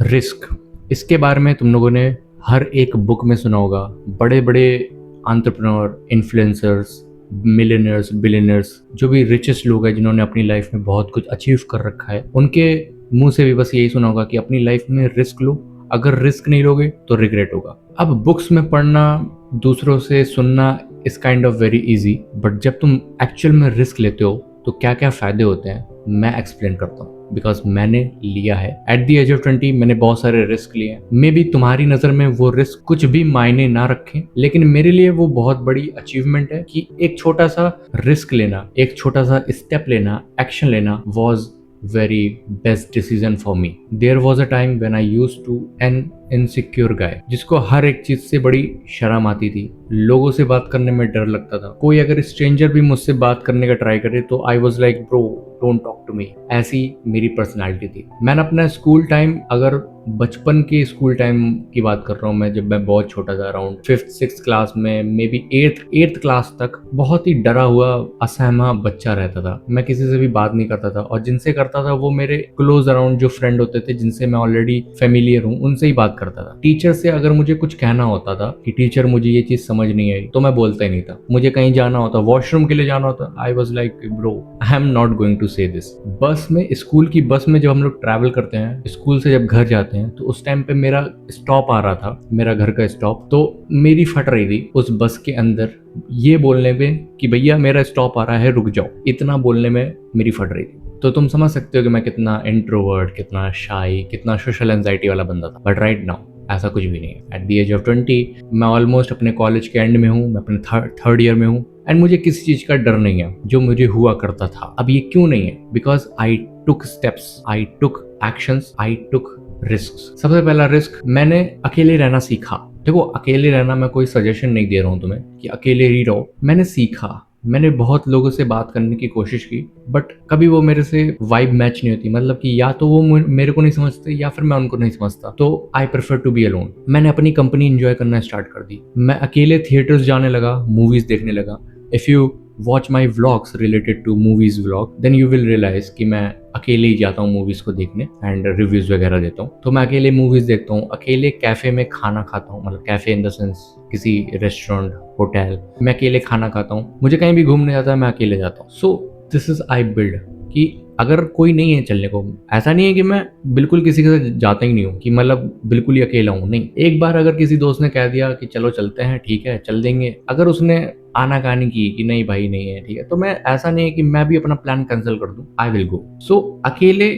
Risk, इसके बारे में तुम लोगों ने हर एक बुक में सुना होगा। बड़े बड़े एंटरप्रेन्योर, इन्फ्लुएंसर्स, मिलियनर्स, बिलियनर्स, जो भी रिचेस्ट लोग हैं जिन्होंने अपनी लाइफ में बहुत कुछ अचीव कर रखा है, उनके मुंह से भी बस यही सुना होगा कि अपनी लाइफ में रिस्क लो, अगर रिस्क नहीं लोगे तो रिग्रेट होगा। अब बुक्स में पढ़ना, दूसरों से सुनना is kind of very easy, but जब तुम एक्चुअल में रिस्क लेते हो तो क्या क्या फायदे होते हैं मैं एक्सप्लेन करता हूँ, बिकॉज मैंने लिया है। एट द एज ऑफ 20 मैंने बहुत सारे रिस्क लिए हैं। मे बी तुम्हारी नजर में वो रिस्क कुछ भी मायने ना रखें, लेकिन मेरे लिए वो बहुत बड़ी अचीवमेंट है कि एक छोटा सा रिस्क लेना, एक छोटा सा स्टेप लेना, एक्शन लेना was very best decision for me. There was a time when I used to an insecure guy, जिसको हर एक चीज से बड़ी शर्म आती थी, लोगों से बात करने में डर लगता था। कोई अगर स्ट्रेंजर भी मुझसे बात करने का ट्राई करे तो I was like bro don't talk to me. ऐसी मेरी पर्सनालिटी थी। मैंने अपना स्कूल टाइम, अगर बचपन के स्कूल टाइम की बात कर रहा हूँ मैं, जब मैं बहुत छोटा था, अराउंड 5th-6th क्लास में, मे बी 8th क्लास तक, बहुत ही डरा हुआ असहमा बच्चा रहता था। मैं किसी से भी बात नहीं करता था, और जिनसे करता था वो मेरे क्लोज अराउंड जो फ्रेंड होते थे, जिनसे मैं ऑलरेडी फेमिलियर हूँ, उनसे ही बात करता था। टीचर से अगर मुझे कुछ कहना होता था कि टीचर मुझे ये चीज समझ नहीं आई, तो मैं बोलता ही नहीं था। मुझे कहीं जाना होता, वॉशरूम के लिए जाना होता, I was like bro I am not going to say this. Bus में, स्कूल की बस में जब हम लोग ट्रैवल करते हैं, स्कूल से जब घर जाते हैं, तो उस टाइम पे मेरा स्टॉप आ रहा था, मेरा घर का स्टॉप, तो मेरी फट रही थी उस बस के अंदर ये बोलने में कि भैया मेरा स्टॉप आ रहा है, रुक जाओ। इतना बोलने में मेरी फट रही थी। तो तुम समझ सकते हो कि मैं कितना इंट्रोवर्ट, कितना शाई, कितना सोशल एंजाइटी वाला बंदा था। बट राइट नाउ ऐसा कुछ भी नहीं है। एट द एज ऑफ 20 मैं ऑलमोस्ट अपने कॉलेज के एंड में हूँ, मैं अपने थर्ड ईयर में हूँ, एंड मुझे किसी चीज का डर नहीं है जो मुझे हुआ करता था। अब ये क्यों नहीं है? Because I took steps, I took actions, I took risk. सबसे पहला रिस्क, मैंने अकेले रहना सीखा। देखो, अकेले रहना, मैं कोई सजेशन नहीं दे रहा हूँ तुम्हें कि अकेले ही रहो। मैंने सीखा, मैंने बहुत लोगों से बात करने की कोशिश की, बट कभी वो मेरे से वाइब मैच नहीं होती। मतलब कि या तो वो मेरे को नहीं समझते या फिर मैं उनको नहीं समझता। तो I prefer to be alone. मैंने अपनी कंपनी एंजॉय करना स्टार्ट कर दी। मैं अकेले थिएटर्स जाने लगा, मूवीज देखने लगा। If you watch my vlogs related to movies vlog, then you will realize कि मैं अकेले ही जाता हूँ मूवीज को देखने एंड रिव्यूज वगैरह देता हूँ। तो मैं अकेले मूवीज देखता हूँ, अकेले कैफे में खाना खाता हूँ, मतलब कैफे इन द सेंस किसी रेस्टोरेंट, होटल, मैं अकेले खाना खाता हूँ। मुझे कहीं भी घूमने जाता है, मैं अकेले जाता हूँ। So this is I build कि अगर कोई नहीं है चलने को, ऐसा नहीं है कि मैं बिल्कुल किसी के साथ जाता ही नहीं हूँ, कि मतलब बिल्कुल ही अकेला हूँ, नहीं। एक बार अगर किसी दोस्त ने कह दिया कि चलो चलते हैं, ठीक है चल देंगे, अगर उसने आनाकानी की कि नहीं भाई नहीं है, ठीक है, तो मैं, ऐसा नहीं है कि मैं भी अपना प्लान कैंसिल कर दूं, आई विल गो। सो अकेले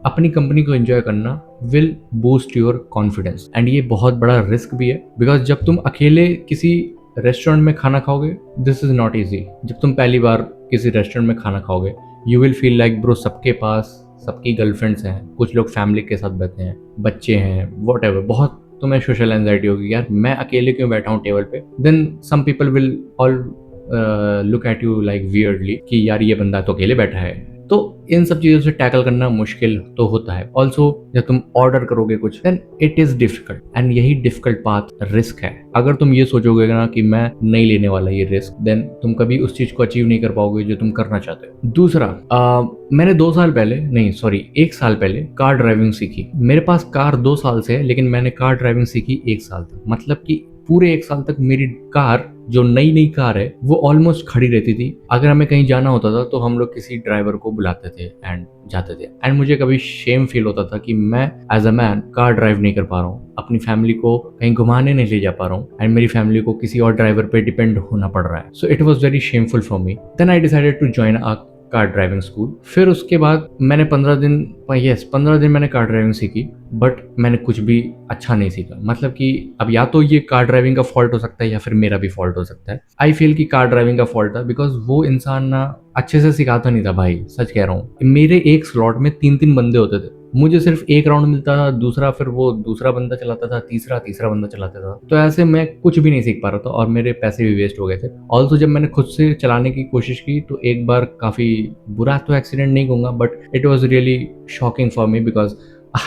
अपनी कंपनी को एंजॉय करना will boost your confidence, and ये बहुत बड़ा रिस्क भी है, बिकॉज जब तुम अकेले किसी रेस्टोरेंट में खाना खाओगे, दिस इज नॉट ईजी। जब तुम पहली बार किसी रेस्टोरेंट में खाना खाओगे, you will feel like bro सबके पास सबकी गर्लफ्रेंड्स हैं, कुछ लोग फैमिली के साथ बैठे हैं, बच्चे हैं, वॉट एवर, बहुत तुम्हें सोशल एंजाइटी होगी, यार मैं अकेले क्यों बैठा हूँ टेबल पे। Then some people will all look at you like weirdly कि यार ये बंदा तो अकेले बैठा है। तो इन सब चीजों से टैकल करना मुश्किल तो होता है। ऑल्सो जब तुम ऑर्डर करोगे कुछ, then it is difficult, and यही डिफिकल्ट पाथ रिस्क है। अगर तुम ये सोचोगे ना कि मैं नहीं लेने वाला ये रिस्क, देन तुम कभी उस चीज को अचीव नहीं कर पाओगे जो तुम करना चाहते हो। दूसरा, मैंने 2 साल पहले, नहीं सॉरी 1 साल पहले कार ड्राइविंग सीखी। मेरे पास कार 2 साल से है, लेकिन मैंने कार ड्राइविंग सीखी 1 साल तक। मतलब कि पूरे 1 साल तक मेरी कार, जो नई कार है, वो ऑलमोस्ट खड़ी रहती थी। अगर हमें कहीं जाना होता था तो हम लोग किसी ड्राइवर को बुलाते थे एंड जाते थे, एंड मुझे कभी शेम फील होता था कि मैं as a man car drive नहीं कर पा रहा हूँ, अपनी फैमिली को कहीं घुमाने नहीं ले जा पा रहा हूँ, एंड मेरी फैमिली को किसी और ड्राइवर पे डिपेंड होना पड़ रहा है। So it was very shameful for me. Then I decided to join a car driving school. फिर उसके बाद मैंने 15 दिन मैंने कार ड्राइविंग सीखी, बट मैंने कुछ भी अच्छा नहीं सीखा। मतलब कि अब या तो ये कार ड्राइविंग का फॉल्ट हो सकता है या फिर मेरा भी फॉल्ट हो सकता है। आई फील कि कार ड्राइविंग का फॉल्ट था, बिकॉज वो इंसान ना अच्छे से सिखाता नहीं था भाई, सच कह रहा हूँ। मेरे एक स्लॉट में 3 बंदे होते थे, मुझे सिर्फ 1 राउंड मिलता था, दूसरा फिर वो दूसरा बंदा चलाता था, तीसरा बंदा चलाता था। तो ऐसे मैं कुछ भी नहीं सीख पा रहा था और मेरे पैसे भी वेस्ट हो गए थे। ऑल्सो जब मैंने खुद से चलाने की कोशिश की तो एक बार काफी बुरा, तो एक्सीडेंट नहीं कहूंगा, but it was really shocking for me, because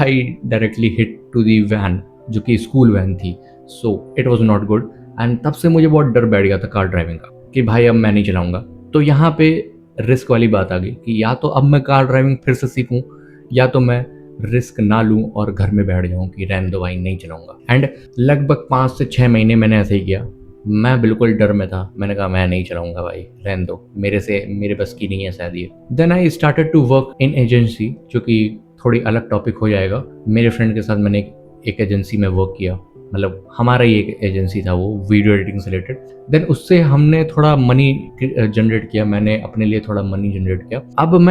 I directly hit to the van, जो कि स्कूल वैन थी। So it was not good, and तब से मुझे बहुत डर बैठ गया था कार ड्राइविंग का कि भाई अब मैं नहीं चलाऊंगा। तो यहाँ पे रिस्क वाली बात आ गई कि या तो अब मैं कार ड्राइविंग फिर से सीखूं, या तो मैं रिस्क ना लूँ और घर में बैठ जाऊँ कि रहने दो भाई, नहीं चलाऊँगा। एंड लगभग 5 से 6 महीने मैंने ऐसे ही किया। मैं बिल्कुल डर में था। मैंने कहा मैं नहीं चलाऊँगा भाई, रहने दो, मेरे बस की नहीं है शायद ये। Then I started to work in agency, जो कि थोड़ी अलग टॉपिक हो जाएगा। मेरे फ्रेंड के साथ मैंने एक एजेंसी में वर्क किया, मतलब हमारा ही एक एजेंसी था वो, वीडियो एडिटिंग से रिलेटेड। देन उससे हमने थोड़ा मनी जनरेट किया, मैंने अपने लिए थोड़ा मनी जनरेट किया। अब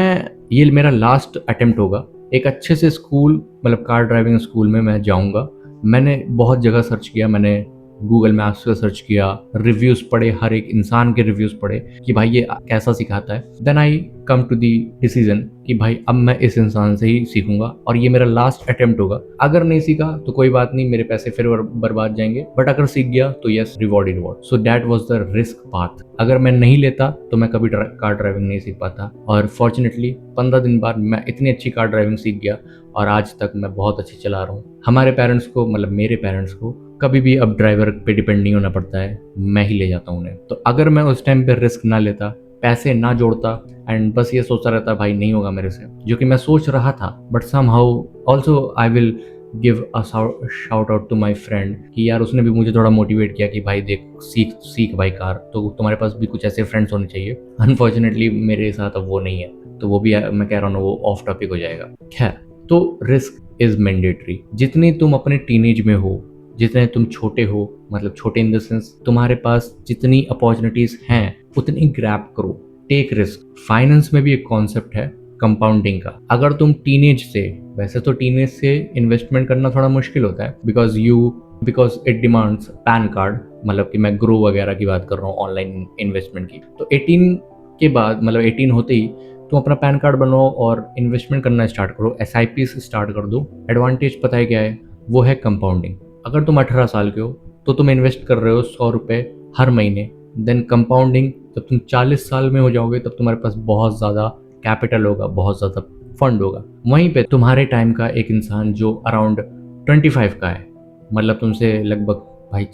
ये मेरा लास्ट अटेम्प्ट होगा, एक अच्छे से स्कूल, मतलब कार ड्राइविंग स्कूल में मैं जाऊंगा। मैंने बहुत जगह सर्च किया, मैंने गूगल मैप्स पे सर्च किया, रिव्यूज पढ़े, हर एक इंसान के रिव्यूज पढ़े कि भाई ये कैसा सिखाता है। Then I come to the decision कि भाई अब मैं इस इंसान से ही सीखूंगा और ये मेरा लास्ट अटेम्प्ट होगा। अगर नहीं सीखा तो कोई बात नहीं, मेरे पैसे फिर बर्बाद जाएंगे, बट अगर सीख गया तो yes, reward he reward. So that was the risk path. अगर मैं नहीं लेता तो मैं कभी कार ड्राइविंग नहीं सीख पाता। और फॉर्चुनेटली 15 दिन बाद मैं इतनी अच्छी कार ड्राइविंग सीख गया और आज तक मैं बहुत अच्छी चला रहा हूँ। हमारे पेरेंट्स को, मतलब मेरे पेरेंट्स को कभी भी अब ड्राइवर पे डिपेंड नहीं होना पड़ता है, मैं ही ले जाता हूँ उन्हें। तो अगर मैं उस टाइम पे रिस्क ना लेता, पैसे ना जोड़ता एंड बस ये सोचता रहता भाई नहीं होगा मेरे से, जो कि मैं सोच रहा था, but somehow also I will give a shout out to my friend कि यार उसने भी मुझे थोड़ा मोटिवेट किया कि भाई देख, सीख सीख भाई कार, तो तुम्हारे पास भी कुछ ऐसे फ्रेंड्स होने चाहिए। अनफॉर्चुनेटली मेरे साथ अब वो नहीं है, तो वो भी मैं कह रहा हूँ वो ऑफ टॉपिक हो जाएगा। खैर, तो रिस्क इज मैंडेटरी। जितनी तुम अपने टीनेज में हो, जितने तुम छोटे हो, मतलब छोटे इन द सेंस तुम्हारे पास जितनी अपॉर्चुनिटीज हैं उतनी ग्रैब करो, टेक रिस्क। फाइनेंस में भी एक कॉन्सेप्ट है कंपाउंडिंग का। अगर तुम टीनेज से, वैसे तो टीनेज से इन्वेस्टमेंट करना थोड़ा मुश्किल होता है because it demands pan card, मतलब कि मैं ग्रो वगैरह की बात कर रहा हूँ, ऑनलाइन इन्वेस्टमेंट की। तो 18 के बाद, मतलब 18 होते ही तुम अपना पैन कार्ड बनाओ और इन्वेस्टमेंट करना स्टार्ट करो, SIP से स्टार्ट कर दो। एडवांटेज पता है क्या है? वो है कंपाउंडिंग। अगर तुम 18 साल के हो तो तुम इन्वेस्ट कर रहे हो 100 रुपये हर महीने। देन कंपाउंडिंग, जब तुम 40 साल में हो जाओगे तब तुम्हारे पास बहुत ज़्यादा कैपिटल होगा, बहुत ज़्यादा फंड होगा। वहीं पे तुम्हारे टाइम का एक इंसान जो अराउंड 25 का है, मतलब तुमसे लगभग भाई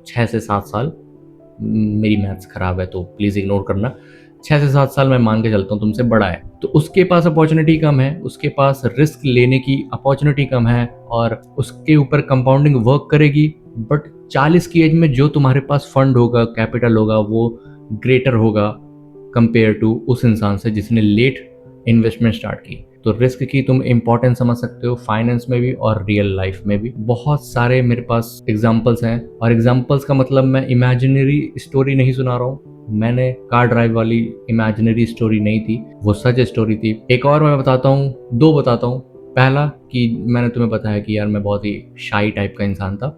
6 से 7 साल, मेरी मैथ्स खराब है तो प्लीज़ इग्नोर करना, 6 से 7 साल मैं मान के चलता हूँ तुमसे बड़ा है, तो उसके पास अपॉर्चुनिटी कम है, उसके पास रिस्क लेने की अपॉर्चुनिटी कम है और उसके ऊपर कंपाउंडिंग वर्क करेगी। बट 40 की एज में जो तुम्हारे पास फंड होगा, कैपिटल होगा, वो ग्रेटर होगा कंपेयर टू उस इंसान से जिसने लेट इन्वेस्टमेंट स्टार्ट की। तो रिस्क की तुम इंपॉर्टेंस समझ सकते हो, फाइनेंस में भी और रियल लाइफ में भी। बहुत सारे मेरे पास एग्जांपल्स हैं, और एग्जांपल्स का मतलब मैं इमेजिनरी स्टोरी नहीं सुना रहा हूँ। मैंने कार ड्राइव वाली इमेजिनरी स्टोरी नहीं थी, वो सच स्टोरी थी। एक और मैं बताता हूँ, 2 बताता हूँ। पहला कि मैंने तुम्हें बताया कि यार मैं बहुत ही शाई टाइप का इंसान था,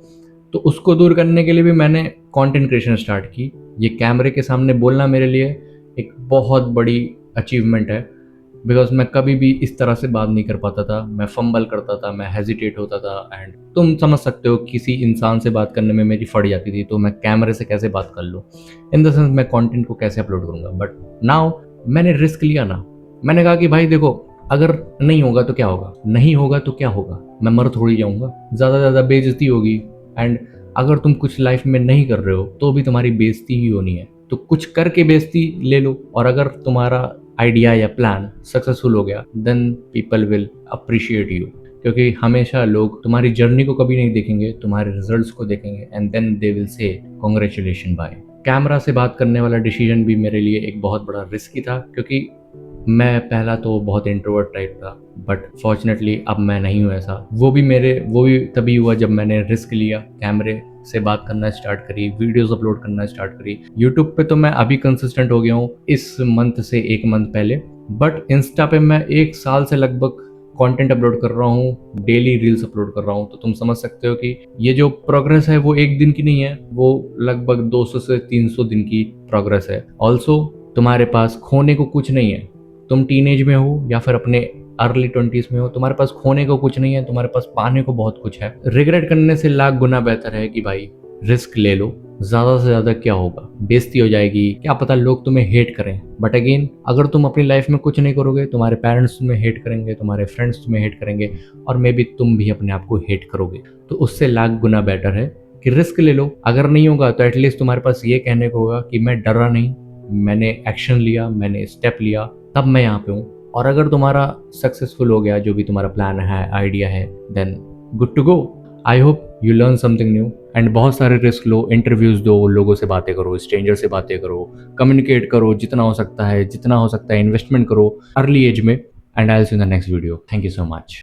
तो उसको दूर करने के लिए भी मैंने कंटेंट क्रिएशन स्टार्ट की। ये कैमरे के सामने बोलना मेरे लिए एक बहुत बड़ी अचीवमेंट है, बिकॉज मैं कभी भी इस तरह से बात नहीं कर पाता था। मैं फंबल करता था, मैं हेजिटेट होता था, एंड तुम समझ सकते हो किसी इंसान से बात करने में मेरी फट जाती थी, तो मैं कैमरे से कैसे बात कर लूँ, इन द सेंस मैं कंटेंट को कैसे अपलोड करूँगा। बट नाउ मैंने रिस्क लिया ना, मैंने कहा कि भाई देखो, अगर नहीं होगा तो क्या होगा, नहीं होगा तो क्या होगा, मैं मर थोड़ी जाऊँगा, ज़्यादा से ज़्यादा बेइज्जती होगी। एंड अगर तुम कुछ लाइफ में नहीं कर रहे हो तो भी तुम्हारी बेइज्जती ही होनी है, तो कुछ करके बेइज्जती ले लो। और अगर तुम्हारा आइडिया या प्लान सक्सेसफुल हो गया, then people will appreciate you, क्योंकि हमेशा लोग तुम्हारी जर्नी को कभी नहीं देखेंगे, तुम्हारे रिजल्ट्स को देखेंगे, and then they will say congratulation bye. Camera से बात करने वाला डिसीजन भी मेरे लिए एक बहुत बड़ा रिस्की था, क्योंकि मैं पहला तो बहुत इंट्रोवर्ट टाइप था, बट फॉर्चुनेटली अब मैं नहीं हूँ ऐसा। वो भी तभी हुआ जब मैंने रिस्क लिया, कैमरे से बात करना स्टार्ट करी, वीडियोस अपलोड करना स्टार्ट करी। यूट्यूब पे तो मैं अभी कंसिस्टेंट हो गया हूँ इस मंथ से 1 मंथ पहले, बट इंस्टा पे मैं 1 साल से लगभग कंटेंट अपलोड कर रहा हूँ, डेली रील्स अपलोड कर रहा हूँ। तो तुम समझ सकते हो कि ये जो प्रोग्रेस है वो एक दिन की नहीं है, वो लगभग 200 से 300 दिन की प्रोग्रेस है। ऑल्सो तुम्हारे पास खोने को कुछ नहीं है। तुम टीनेज में हो या फिर अपने अर्ली 20s में हो, तुम्हारे पास खोने को कुछ नहीं है, तुम्हारे पास पाने को बहुत कुछ है। रिग्रेट करने से लाख गुना बेहतर है कि भाई रिस्क ले लो। ज्यादा से ज्यादा क्या होगा, बेइज्जती हो जाएगी, क्या पता लोग तुम्हें हेट करें, बट अगेन अगर तुम अपनी लाइफ में कुछ नहीं करोगे, तुम्हारे पेरेंट्स तुम्हें हेट करेंगे, तुम्हारे फ्रेंड्स तुम्हें हेट करेंगे, और मे बी तुम भी अपने आप को हेट करोगे। तो उससे लाख गुना बेटर है कि रिस्क ले लो। अगर नहीं होगा तो एटलीस्ट तुम्हारे पास ये कहने को होगा कि मैं डरा नहीं, मैंने एक्शन लिया, मैंने स्टेप लिया, तब मैं यहाँ पे हूँ। और अगर तुम्हारा सक्सेसफुल हो गया जो भी तुम्हारा प्लान है, आइडिया है, then good to go. I hope you learn something new and बहुत सारे रिस्क लो, इंटरव्यूज दो, लोगों से बातें करो, स्ट्रेंजर से बातें करो, कम्युनिकेट करो जितना हो सकता है, जितना हो सकता है इन्वेस्टमेंट करो अर्ली एज में। And I will see you in the next video. Thank you so much.